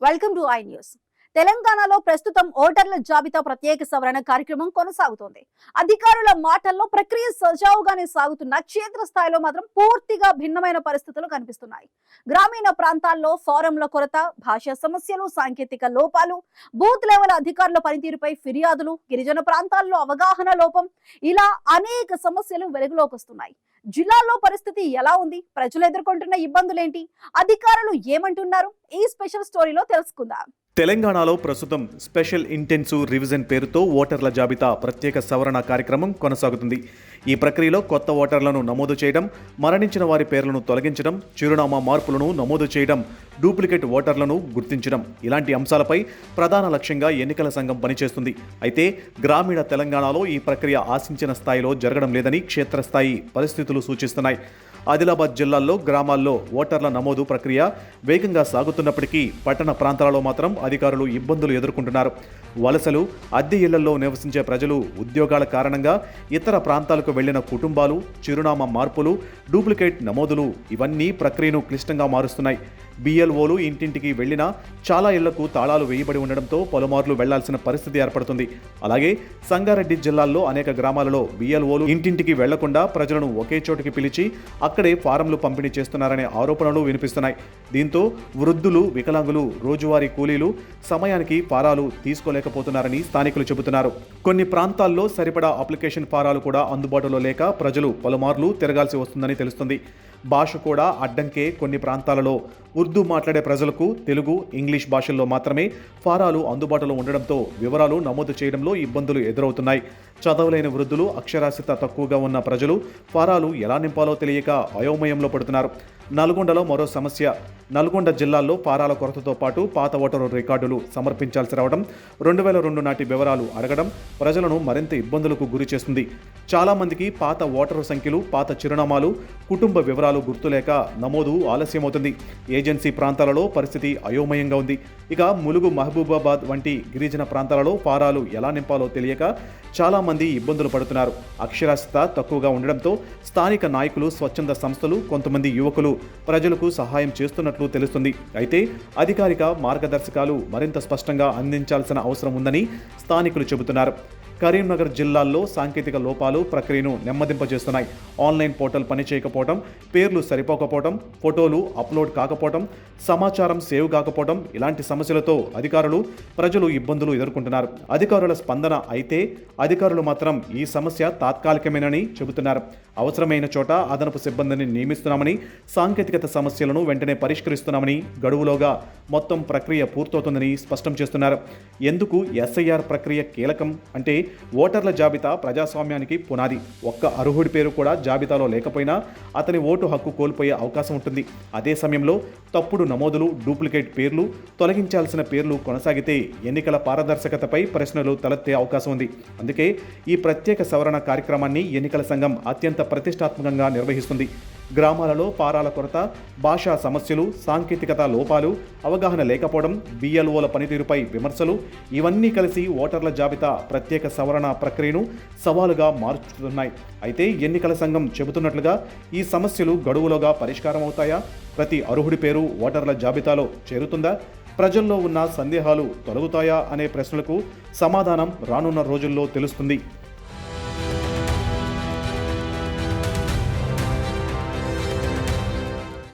Welcome to I news. తెలంగాణలో ప్రస్తుతం ఓటర్ల జాబితా ప్రత్యేక సవరణ కార్యక్రమం కొనసాగుతోంది. అధికారుల మాటల్లో ప్రక్రియ సజావుగానే సాగుతున్న క్షేత్రస్థాయిలో మాత్రం పూర్తిగా భిన్నమైన పరిస్థితులు కనిపిస్తున్నాయి. గ్రామీణ ప్రాంతాల్లో ఫారంల కొరత, భాషా సమస్యలు, సాంకేతిక లోపాలు, బూత్ లెవెల్ అధికారుల పనితీరుపై ఫిర్యాదులు, గిరిజన ప్రాంతాల్లో అవగాహన లోపం, ఇలా అనేక సమస్యలు వెలుగులోకి వస్తున్నాయి. జిల్లాలో పరిస్థితి ఎలా ఉంది? ప్రజలు ఎదుర్కొంటున్న ఇబ్బందులేంటి? అధికారులు ఏమంటున్నారు? ఈ స్పెషల్ స్టోరీలో తెలుసుకుందాం. తెలంగాణలో ప్రస్తుతం స్పెషల్ ఇంటెన్సివ్ రివిజన్ పేరుతో ఓటర్ల జాబితా ప్రత్యేక సవరణ కార్యక్రమం కొనసాగుతుంది. ఈ ప్రక్రియలో కొత్త ఓటర్లను నమోదు చేయడం, మరణించిన వారి పేర్లను తొలగించడం, చిరునామా మార్పులను నమోదు చేయడం, డూప్లికేట్ ఓటర్లను గుర్తించడం ఇలాంటి అంశాలపై ప్రధాన లక్ష్యంగా ఎన్నికల సంఘం పనిచేస్తుంది. అయితే గ్రామీణ తెలంగాణలో ఈ ప్రక్రియ ఆశించిన స్థాయిలో జరగడం లేదని క్షేత్రస్థాయి పరిస్థితులు సూచిస్తున్నాయి. ఆదిలాబాద్ జిల్లాల్లో గ్రామాల్లో ఓటర్ల నమోదు ప్రక్రియ వేగంగా సాగుతున్నప్పటికీ పట్టణ ప్రాంతాలలో మాత్రం అధికారులు ఇబ్బందులు ఎదుర్కొంటున్నారు. వలసలు, అద్దె ఇళ్లలో నివసించే ప్రజలు, ఉద్యోగాల కారణంగా ఇతర ప్రాంతాలకు వెళ్లిన కుటుంబాలు, చిరునామా మార్పులు, డూప్లికేట్ నమోదులు ఇవన్నీ ప్రక్రియను క్లిష్టంగా మారుస్తున్నాయి. బిఎల్ఓలు ఇంటింటికి వెళ్లినా చాలా ఇళ్లకు తాళాలు వేయబడి ఉండడంతో పలుమార్లు వెళ్లాల్సిన పరిస్థితి ఏర్పడుతుంది. అలాగే సంగారెడ్డి జిల్లాల్లో అనేక గ్రామాలలో బిఎల్ఓలు ఇంటింటికి వెళ్లకుండా ప్రజలను ఒకే చోటికి పిలిచి అక్కడే ఫారంలు పంపిణీ చేస్తున్నారనే ఆరోపణలు వినిపిస్తున్నాయి. దీంతో వృద్ధులు, వికలాంగులు, రోజువారీ కూలీలు సమయానికి ఫారాలు తీసుకోలేకపోతున్నారని స్థానికులు చెబుతున్నారు. కొన్ని ప్రాంతాల్లో సరిపడా అప్లికేషన్ ఫారాలు కూడా అందుబాటులో లేక ప్రజలు పలుమార్లు తిరగాల్సి వస్తుందని తెలుస్తుంది. భాష కూడా అడ్డంకే. కొన్ని ప్రాంతాలలో ఉర్దూ మాట్లాడే ప్రజలకు తెలుగు, ఇంగ్లీష్ భాషల్లో మాత్రమే ఫారాలు అందుబాటులో ఉండడంతో వివరాలు నమోదు చేయడంలో ఇబ్బందులు ఎదురవుతున్నాయి. చదవలేని వృద్ధులు, అక్షరాస్యత తక్కువగా ఉన్న ప్రజలు ఫారాలు ఎలా నింపాలో తెలియక అయోమయంలో పడుతున్నారు. నల్గొండలో మరో సమస్య. నల్గొండ జిల్లాల్లో ఫారాల కొరతతో పాటు పాత ఓటరు రికార్డులు సమర్పించాల్సి రావడం, 2002 నాటి వివరాలు అడగడం ప్రజలను మరింత ఇబ్బందులకు గురి చేస్తుంది. చాలామందికి పాత ఓటరు సంఖ్యలు, పాత చిరునామాలు, కుటుంబ వివరాలు గుర్తులేక నమోదు ఆలస్యమవుతుంది. ఏజెన్సీ ప్రాంతాలలో పరిస్థితి అయోమయంగా ఉంది. ఇక ములుగు, మహబూబాబాద్ వంటి గిరిజన ప్రాంతాలలో ఫారాలు ఎలా నింపాలో తెలియక చాలామంది ఇబ్బందులు పడుతున్నారు. అక్షరాస్యత తక్కువగా ఉండడంతో స్థానిక నాయకులు, స్వచ్ఛంద సంస్థలు, కొంతమంది యువకులు ప్రజలకు సహాయం చేస్తున్నట్లు తెలుస్తుంది. అయితే అధికారిక మార్గదర్శకాలు మరింత స్పష్టంగా అందించాల్సిన అవసరం ఉందని స్థానికులు చెబుతున్నారు. కరీంనగర్ జిల్లాల్లో సాంకేతిక లోపాలు ప్రక్రియను నెమ్మదింపజేస్తున్నాయి. ఆన్లైన్ పోర్టల్ పనిచేయకపోవడం, పేర్లు సరిపోకపోవడం, ఫోటోలు అప్లోడ్ కాకపోవడం, సమాచారం సేవ్ కాకపోవడం ఇలాంటి సమస్యలతో అధికారులు, ప్రజలు ఇబ్బందులు ఎదుర్కొంటున్నారు. అధికారుల స్పందన అయితే అధికారులు మాత్రం ఈ సమస్య తాత్కాలికమేనని చెబుతున్నారు. అవసరమైన చోట అదనపు సిబ్బందిని నియమిస్తున్నామని, సాంకేతికత సమస్యలను వెంటనే పరిష్కరిస్తున్నామని, గడువులోగా మొత్తం ప్రక్రియ పూర్తవుతుందని స్పష్టం చేస్తున్నారు. ఎందుకు ఎస్ఐఆర్ ప్రక్రియ కీలకం అంటే ఓటర్ల జాబితా ప్రజాస్వామ్యానికి పునాది. ఒక్క అర్హుడి పేరు కూడా జాబితాలో లేకపోయినా అతని ఓటు హక్కు కోల్పోయే అవకాశం ఉంటుంది. అదే సమయంలో తప్పుడు నమోదులు, డూప్లికేట్ పేర్లు, తొలగించాల్సిన పేర్లు కొనసాగితే ఎన్నికల పారదర్శకతపై ప్రశ్నలు తలెత్తే అవకాశం ఉంది. అందుకే ఈ ప్రత్యేక సవరణ కార్యక్రమాన్ని ఎన్నికల సంఘం అత్యంత ప్రతిష్టాత్మకంగా నిర్వహిస్తుంది. గ్రామాలలో ఫారాల కొరత, భాషా సమస్యలు, సాంకేతికత లోపాలు, అవగాహన లేకపోవడం, బిఎల్ఓల పనితీరుపై విమర్శలు ఇవన్నీ కలిసి ఓటర్ల జాబితా ప్రత్యేక సవరణ ప్రక్రియను సవాలుగా మార్చుతున్నాయి. అయితే ఎన్నికల సంఘం చెబుతున్నట్లుగా ఈ సమస్యలు గడువులోగా పరిష్కారం అవుతాయా? ప్రతి అర్హుడి పేరు ఓటర్ల జాబితాలో చేరుతుందా? ప్రజల్లో ఉన్న సందేహాలు తొలగుతాయా అనే ప్రశ్నలకు సమాధానం రానున్న రోజుల్లో తెలుస్తుంది.